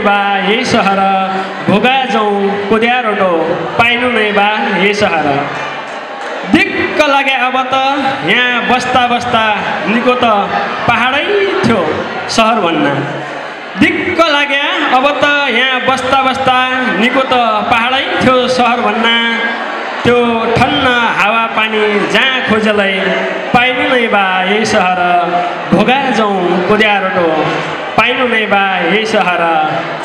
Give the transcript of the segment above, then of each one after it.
बा यही सहर भोगा जाउँ कोद्या रोटो पाइनु नै बा यही सहर दिक्क लागे अब त यहाँ बस्दा बस्दा निको त पहाडै थियो सहर भन्न दिक्क लागे अब त यहाँ बस्दा बस्दा निको त पहाडै थियो सहर भन्न त्यो ठन्न हावा पानी जहाँ खोजलै पाइनु नै बा यही सहर भोगा जाउँ कोद्या रोटो पाइनु नै बा यही सहर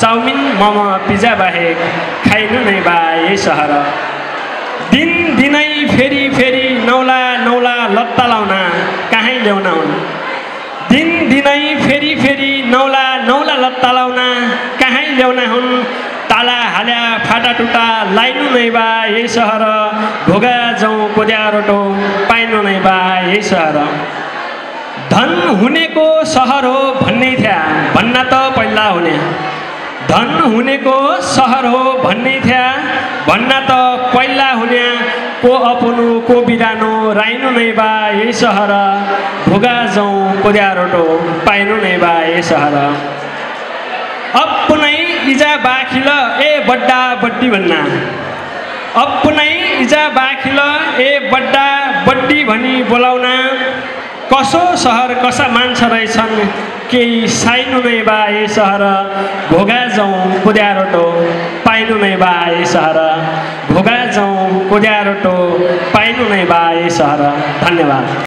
चाउमिन मोमो पिज्जा बाहेक खाइनु नै बा यही सहर दिन दिनै फेरि फेरि नौला नौला लत्ता लाउन कहीँ ल्याउन हुन् दिन दिनै फेरि फेरि नौला नौला लत्ता लाउन कहीँ ल्याउन हुन् ताला हाल्या फाटा टुटा लाइनु नै बा यही सहर भोगा जाउँ कोद्या रोटो पाइनु नै बा यही सहर धन हुनेको सहर हो भन्ने थिया भन्न त पहिला हुने धन हुनेको सहर हो भन्ने थिया भन्न त पहिला हुने को अपनु को बिरानो राइनु नै बा यही सहर भोगा जाउँ कोद्या रोटो पाइनु नै बा यही सहर अपनै इजा बाखिल ए बड्डा बड्डी भन्ना अपनै इजा बाखिल ए बड्डा बड्डी भनी बोलाउन कसो सहर कसा मान्छ रहेछन् केही साइनु नै बा यही सहर भोगा जाउँ कोद्या रोटो पाइनु नै बा यही सहर भोगा जाउँ कोद्या रोटो पाइनु नै बा यही सहर धन्यवाद।